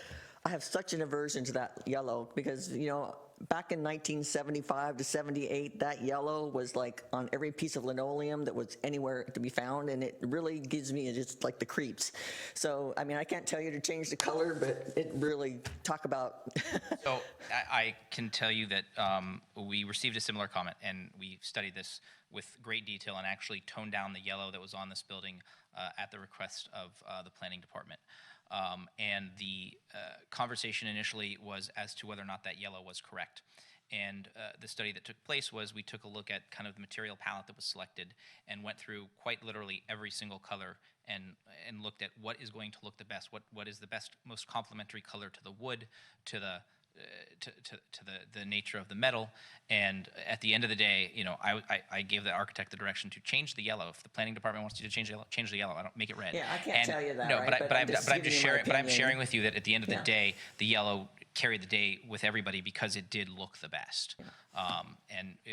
I have such an aversion to that yellow because, back in 1975 to 78, that yellow was like on every piece of linoleum that was anywhere to be found, and it really gives me just like the creeps. So, I mean, I can't tell you to change the color, but it really, talk about. So I can tell you that we received a similar comment, and we studied this with great detail and actually toned down the yellow that was on this building at the request of the planning department. And the conversation initially was as to whether or not that yellow was correct. And the study that took place was we took a look at kind of the material palette that was selected and went through quite literally every single color and looked at what is going to look the best, what is the best, most complementary color to the wood, to the the nature of the metal. And at the end of the day, I gave the architect the direction to change the yellow. If the planning department wants you to change the yellow. I don't make it red. Yeah, I can't tell you that. No, right? but I'm just sharing. But I'm opinion. sharing with you that at the end of the day, the yellow carried the day with everybody because it did look the best.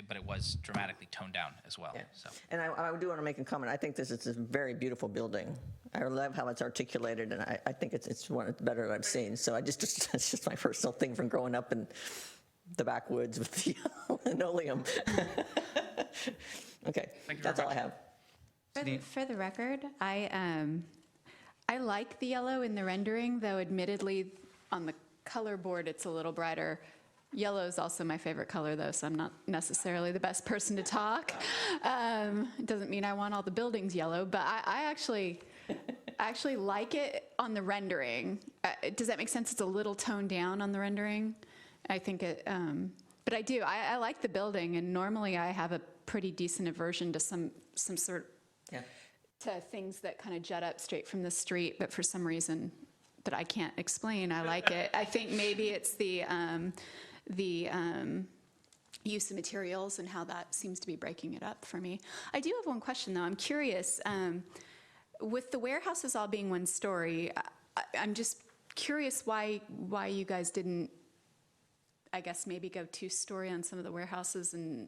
But it was dramatically toned down as well. Yeah. So. And I do want to make a comment. I think this is a very beautiful building. I love how it's articulated, and I think it's one of the better that I've seen. So it's just my personal thing from growing up in the backwoods with the linoleum. Okay, that's all I have. For the record, I like the yellow in the rendering, though admittedly, on the color board, it's a little brighter. Yellow is also my favorite color, though, so I'm not necessarily the best person to talk. It doesn't mean I want all the buildings yellow, but I actually like it on the rendering. Does that make sense? It's a little toned down on the rendering. I think it, but I do. I like the building, and normally I have a pretty decent aversion to some sort to things that kind of jut up straight from the street, but for some reason that I can't explain, I like it. I think maybe it's the use of materials and how that seems to be breaking it up for me. I do have one question, though. I'm curious. With the warehouses all being one story, I'm just curious why you guys didn't, I guess, maybe go two-story on some of the warehouses. And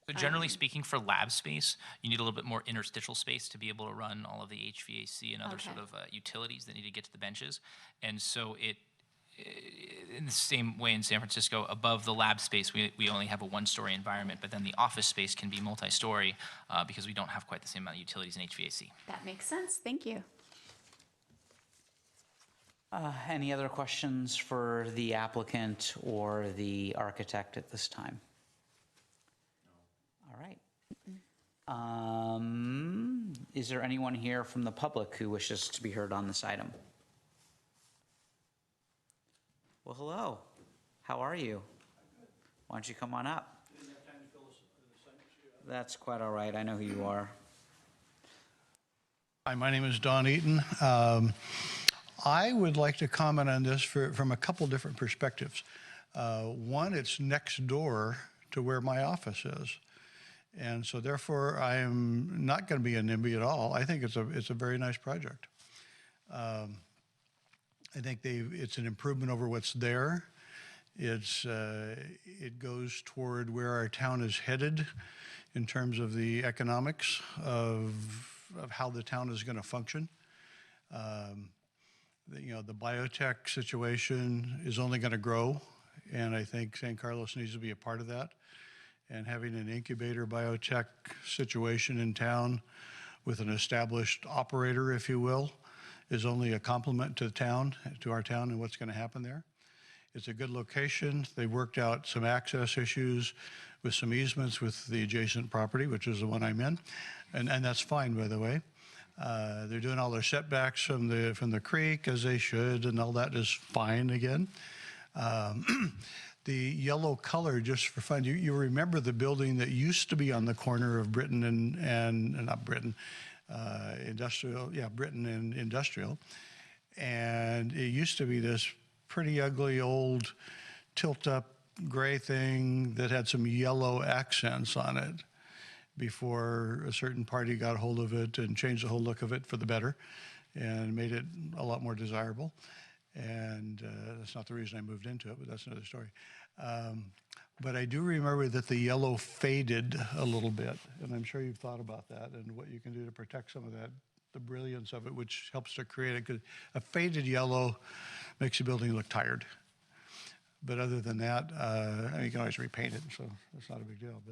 So generally speaking, for lab space, you need a little bit more interstitial space to be able to run all of the HVAC and other sort of utilities that need to get to the benches. And so in the same way in San Francisco, above the lab space, we only have a one-story environment, but then the office space can be multi-story because we don't have quite the same amount of utilities in HVAC. that makes sense. Thank you. Any other questions for the applicant or the architect at this time? All right. Is there anyone here from the public who wishes to be heard on this item? Well, hello. How are you? Why don't you come on up? That's quite all right. I know who you are. Hi, my name is Don Eaton. I would like to comment on this from a couple different perspectives. One, it's next door to where my office is. And so therefore, I am not going to be a NIMBY at all. I think it's a very nice project. I think it's an improvement over what's there. It goes toward where our town is headed in terms of the economics of how the town is going to function. The biotech situation is only going to grow, and I think San Carlos needs to be a part of that. And having an incubator biotech situation in town with an established operator, if you will, is only a compliment to our town and what's going to happen there. It's a good location. They worked out some access issues with some easements with the adjacent property, which is the one I'm in, and that's fine, by the way. They're doing all their setbacks from the creek, as they should, and all that is fine again. The yellow color, just for fun, you remember the building that used to be on the corner of Britton and not Britton, Industrial, Britton and Industrial. And it used to be this pretty ugly old tilt-up gray thing that had some yellow accents on it before a certain party got hold of it and changed the whole look of it for the better and made it a lot more desirable. And that's not the reason I moved into it, but that's another story. But I do remember that the yellow faded a little bit, and I'm sure you've thought about that and what you can do to protect some of that, the brilliance of it, which helps to create it. 'Cause a faded yellow makes the building look tired. But other than that, you can always repaint it, so it's not a big deal.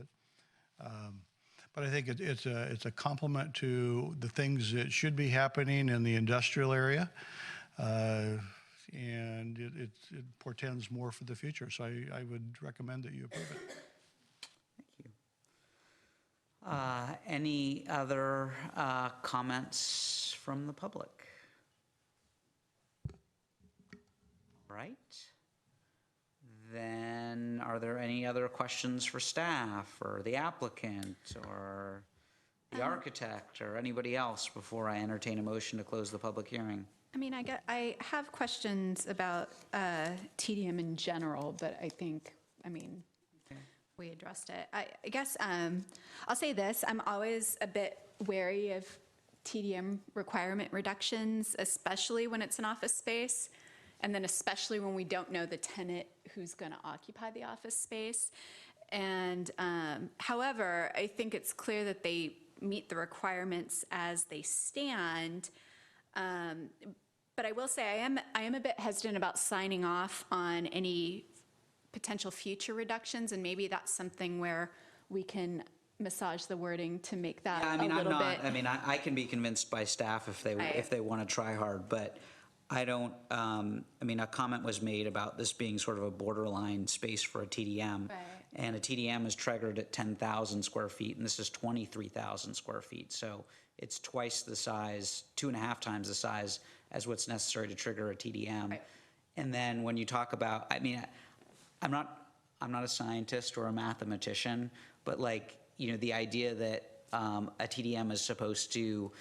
But I think it's a compliment to the things that should be happening in the industrial area. And it portends more for the future. So I would recommend that you approve it. Thank you. Any other comments from the public? All right. Then are there any other questions for staff or the applicant or the architect or anybody else before I entertain a motion to close the public hearing? I have questions about TDM in general, but we addressed it. I guess I'll say this. I'm always a bit wary of TDM requirement reductions, especially when it's an office space. and then especially when we don't know the tenant who's going to occupy the office space. And however, I think it's clear that they meet the requirements as they stand. But I will say I am a bit hesitant about signing off on any potential future reductions, and maybe that's something where we can massage the wording to make that Yeah, I a mean, I'm little not, bit. I mean, I can be convinced by staff if they want to try hard, but I don't, I mean, a comment was made about this being sort of a borderline space for a TDM. Right. And a TDM is triggered at 10,000 square feet, and this is 23,000 square feet. So it's twice the size, 2.5 times the size as what's necessary to trigger a TDM. Right. And then when you talk about, I mean, I'm not a scientist or a mathematician, but like, you know, the idea that a TDM is supposed to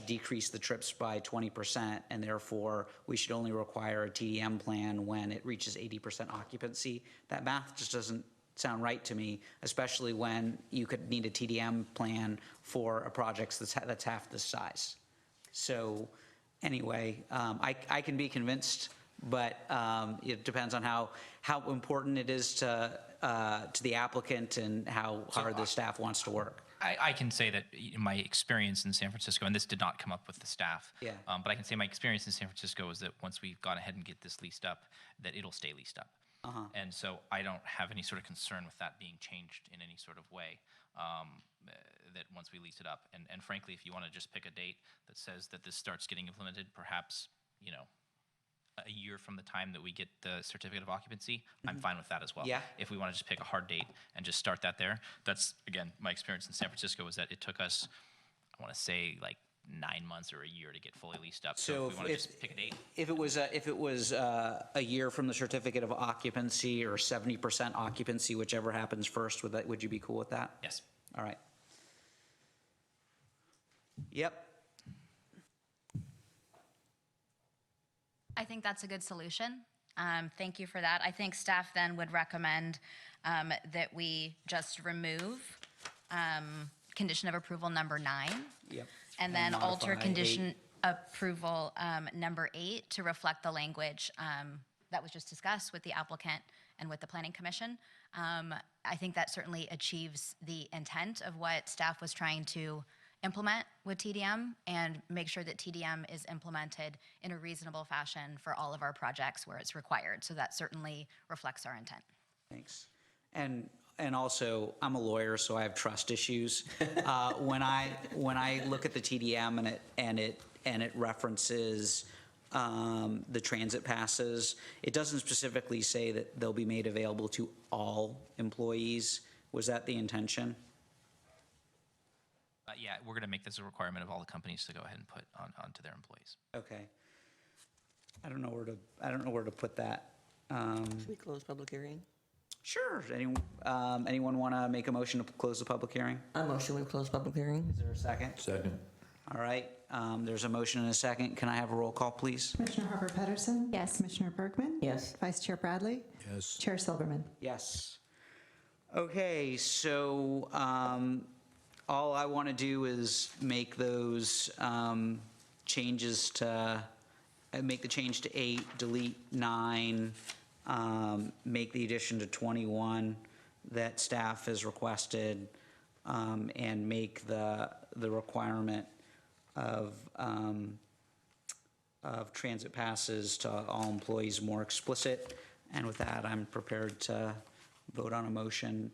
decrease the trips by 20%, and therefore we should only require a TDM plan when it reaches 80% occupancy. That math just doesn't sound right to me, especially when you could need a TDM plan for a project that's half this size. So anyway, I can be convinced, but it depends on how important it is to the applicant and how hard the staff wants to work. I can say that in my experience in San Francisco, and this did not come up with the staff, Yeah. But I can say my experience in San Francisco is that once we've gone ahead and get this leased up, that it'll stay leased up. And so I don't have any sort of concern with that being changed in any sort of way, that once we lease it up. And frankly, if you want to just pick a date that says that this starts getting implemented, perhaps, you know, a year from the time that we get the certificate of occupancy, I'm fine with that as well. Yeah. If we want to just pick a hard date and just start that there, that's, again, my experience in San Francisco was that it took us, I want to say, like 9 months or a year to get fully leased up. So if we want to just pick a date. If it was a year from the certificate of occupancy or 70% occupancy, whichever happens first, would you be cool with that? Yes. All right. Yep. I think that's a good solution. Thank you for that. I think staff then would recommend that we just remove condition of approval number 9. Yep. And then alter modify condition approval number 8 to reflect the language that was just discussed with the applicant and with the Planning Commission. I think that certainly achieves the intent of what staff was trying to implement with TDM and make sure that TDM is implemented in a reasonable fashion for all of our projects where it's required. So that certainly reflects our intent. Thanks. And also, I'm a lawyer, so I have trust issues. When I look at the TDM and it references the transit passes, it doesn't specifically say that they'll be made available to all employees. Was that the intention? Yeah, we're going to make this a requirement of all the companies to go ahead and put onto their employees. Okay. I don't know where to put that. Should we close public hearing? Sure. Anyone want to make a motion to close the public hearing? I motion we close public hearing. Is there a second? Second. All right. There's a motion and a second. Can I have a roll call, please? Commissioner Harper Pedersen? Yes. Commissioner Bergman? Yes. Vice Chair Bradley? Yes. Chair Silverman? Yes. Okay, so all I want to do is make those changes to, make the change to 8, delete 9, make the addition to 21 that staff has requested, and make the requirement of transit passes to all employees more explicit. And with that, I'm prepared to vote on a motion,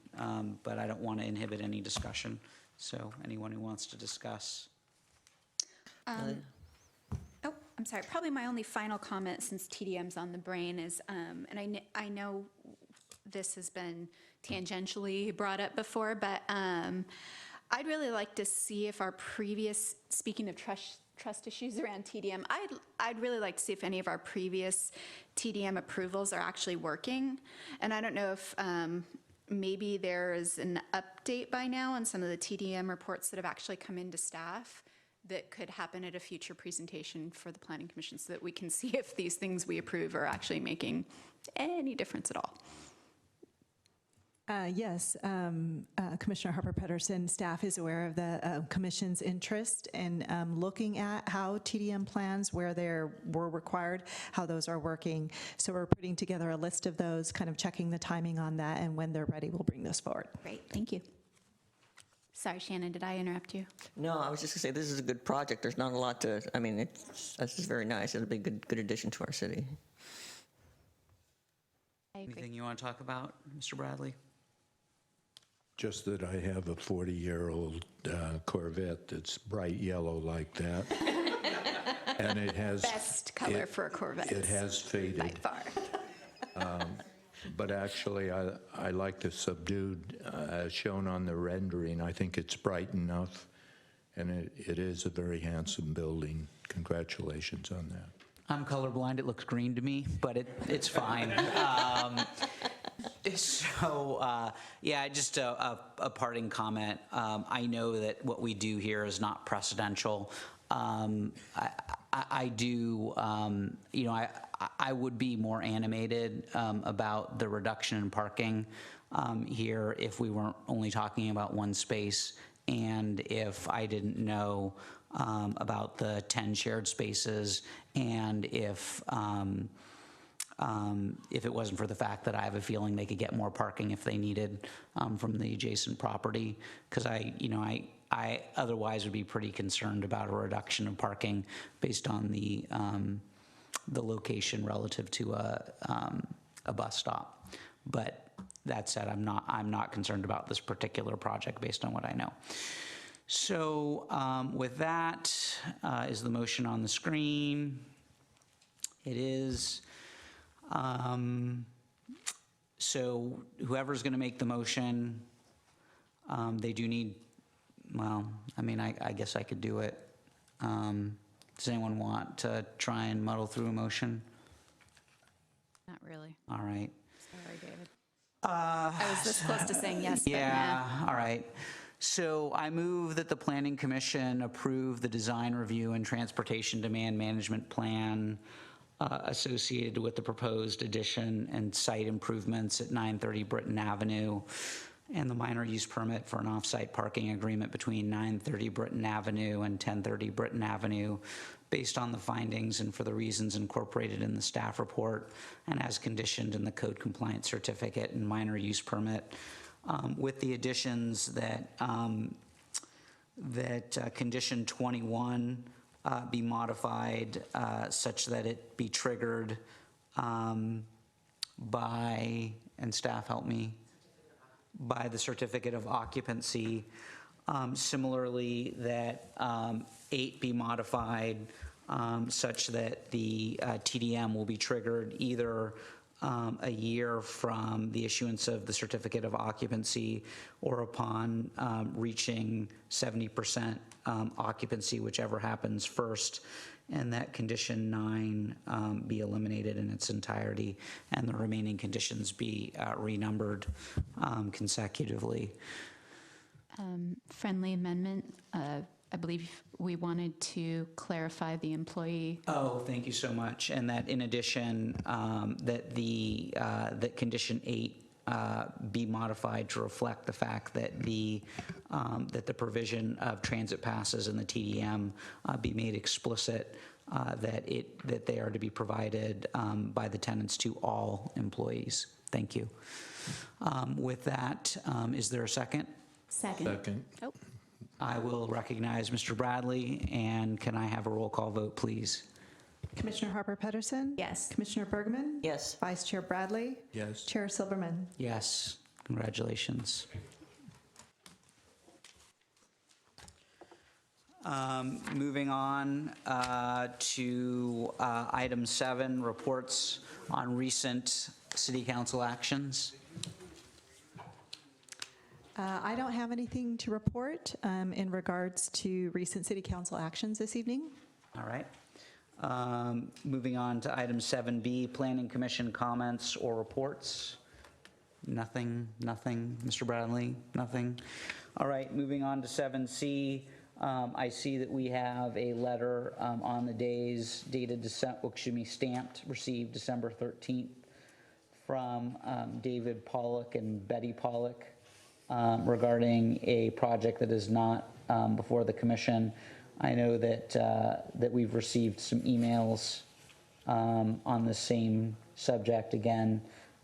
but I don't want to inhibit any discussion. So anyone who wants to discuss? Oh, I'm sorry. Probably my only final comment, since TDM's on the brain, is, and I know this has been tangentially brought up before, but I'd really like to see if our previous, speaking of trust issues around TDM, I'd really like to see if any of our previous TDM approvals are actually working. And I don't know if maybe there is an update by now on some of the TDM reports that have actually come into staff that could happen at a future presentation for the Planning Commission, so that we can see if these things we approve are actually making any difference at all. Yes, Commissioner Harper Pedersen, staff is aware of the Commission's interest in looking at how TDM plans, where they were required, how those are working. So we're putting together a list of those, kind of checking the timing on that, and when they're ready, we'll bring those forward. Great, thank you. Sorry, Shannon, did I interrupt you? No, I was just going to say, this is a good project. There's not a lot to, I mean, it's just very nice. It'll be a good addition to our city. I agree. Anything you want to talk about, Mr. Bradley? Just that I have a 40-year-old Corvette that's bright yellow like that. And it has... Best color for a Corvette. It has faded. By far. But actually, I like the subdued, as shown on the rendering. I think it's bright enough, and it is a very handsome building. Congratulations on that. I'm colorblind. It looks green to me, but it's fine. Yeah, just a parting comment. I know that what we do here is not precedential. I do, I would be more animated about the reduction in parking here if we weren't only talking about one space, and if I didn't know about the 10 shared spaces, and if it wasn't for the fact that I have a feeling they could get more parking if they needed from the adjacent property, because I otherwise would be pretty concerned about a reduction of parking based on the location relative to a bus stop. But that said, I'm not concerned about this particular project based on what I know. So with that, is the motion on the screen? It is. So whoever's going to make the motion, they do need, well, I mean, I guess I could do it. Does anyone want to try and muddle through a motion? Not really. All right. Sorry, David. I was this close to saying yes, but Yeah, nah. all right. So I move that the Planning Commission approve the design review and transportation demand management plan associated with the proposed addition and site improvements at 930 Britton Avenue, and the minor use permit for an off-site parking agreement between 930 Britton Avenue and 1030 Britton Avenue, based on the findings and for the reasons incorporated in the staff report and as conditioned in the code compliance certificate and minor use permit, with the additions that condition 21 be modified such that it be triggered by, and staff help me, by the certificate of occupancy. Similarly, that 8 be modified such that the TDM will be triggered either a year from the issuance of the certificate of occupancy or upon reaching 70% occupancy, whichever happens first, and that condition 9 be eliminated in its entirety, and the remaining conditions be renumbered consecutively. Friendly amendment. I believe we wanted to clarify the employee. Oh, thank you so much. And that in addition, that condition 8 be modified to reflect the fact that the provision of transit passes in the TDM be made explicit, that they are to be provided by the tenants to all employees. Thank you. With that, is there a second? Second. Oh, I will recognize Mr. Bradley, and can I have a roll call vote, please? Commissioner Harper Pedersen? Yes. Commissioner Bergman? Yes. Vice Chair Bradley? Yes. Chair Silverman? Yes, congratulations. Moving on to item 7, reports on recent city council actions. I don't have anything to report in regards to recent city council actions this evening. All right. Moving on to item 7B, Planning Commission comments or reports. Nothing. Mr. Bradley, nothing. All right, moving on to 7C. I see that we have a letter on the days dated stamped, received December 13th from David Pollock and Betty Pollock regarding a project that is not before the commission. I know that we've received some emails on the same subject again.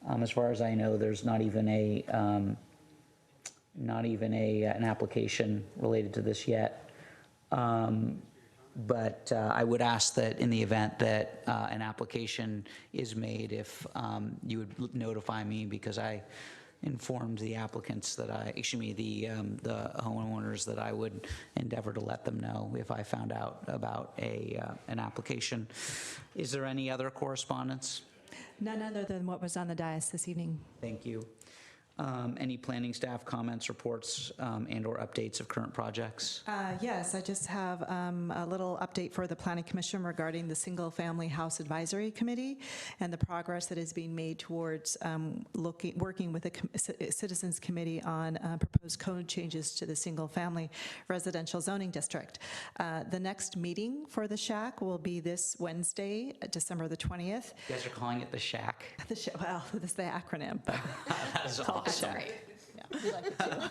As far as I know, there's not even an application related to this yet. But I would ask that in the event that an application is made, if you would notify me, because I informed the applicants that the homeowners that I would endeavor to let them know if I found out about an application. Is there any other correspondence? None other than what was on the dais this evening. Thank you. Any planning staff comments, reports, and/or updates of current projects? Yes, I just have a little update for the Planning Commission regarding the Single Family House Advisory Committee and the progress that is being made towards working with the Citizens Committee on proposed code changes to the Single Family Residential Zoning District. The next meeting for the Shack will be this Wednesday, December the 20th. You guys are calling it the Shack? Well, that's the acronym. But That is awesome. Shack. Yeah, we like it too.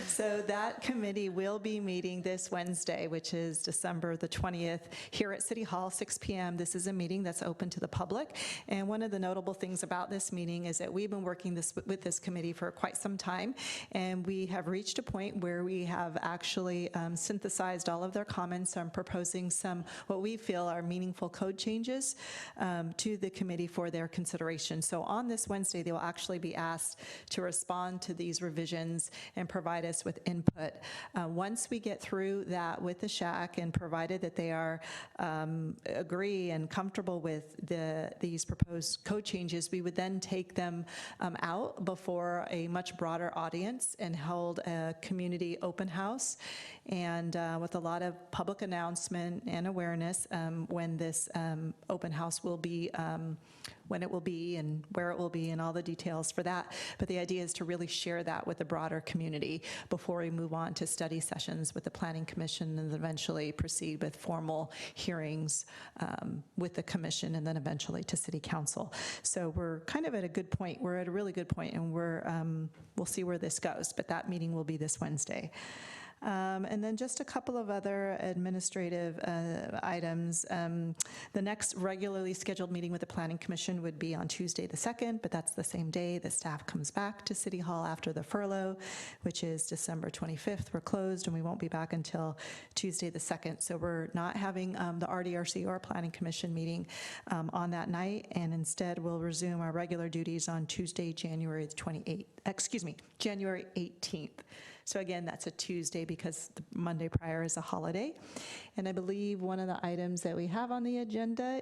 So that committee will be meeting this Wednesday, which is December the 20th, here at City Hall, 6 p.m. This is a meeting that's open to the public. And one of the notable things about this meeting is that we've been working with this committee for quite some time, and we have reached a point where we have actually synthesized all of their comments on proposing some what we feel are meaningful code changes to the committee for their consideration. So on this Wednesday, they will actually be asked to respond to these revisions and provide us with input. Once we get through that with the Shack, and provided that they are agree and comfortable with these proposed code changes, we would then take them out before a much broader audience and hold a community open house, and with a lot of public announcement and awareness when this open house will be, when it will be and where it will be and all the details for that. But the idea is to really share that with the broader community before we move on to study sessions with the Planning Commission, and then eventually proceed with formal hearings with the commission, and then eventually to City Council. So we're kind of at a good point. We're at a really good point, and we'll see where this goes. But that meeting will be this Wednesday. And then just a couple of other administrative items. The next regularly scheduled meeting with the Planning Commission would be on Tuesday the 2nd, but that's the same day the staff comes back to City Hall after the furlough, which is December 25th. We're closed, and we won't be back until Tuesday the 2nd. So we're not having the RDRC or Planning Commission meeting on that night, and instead we'll resume our regular duties on Tuesday, January 18th. So again, that's a Tuesday because the Monday prior is a holiday. And I believe one of the items that we have on the agenda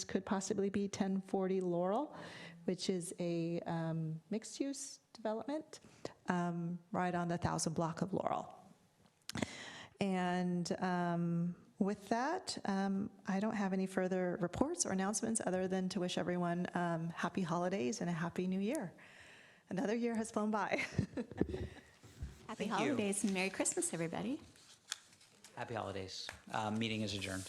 could possibly be 1040 Laurel, which is a mixed-use development right on the 1000 block of Laurel. And with that, I don't have any further reports or announcements other than to wish everyone happy holidays and a happy new year. Another year has flown by. Happy Thank you. holidays and Merry Christmas, everybody. Happy holidays. Meeting is adjourned.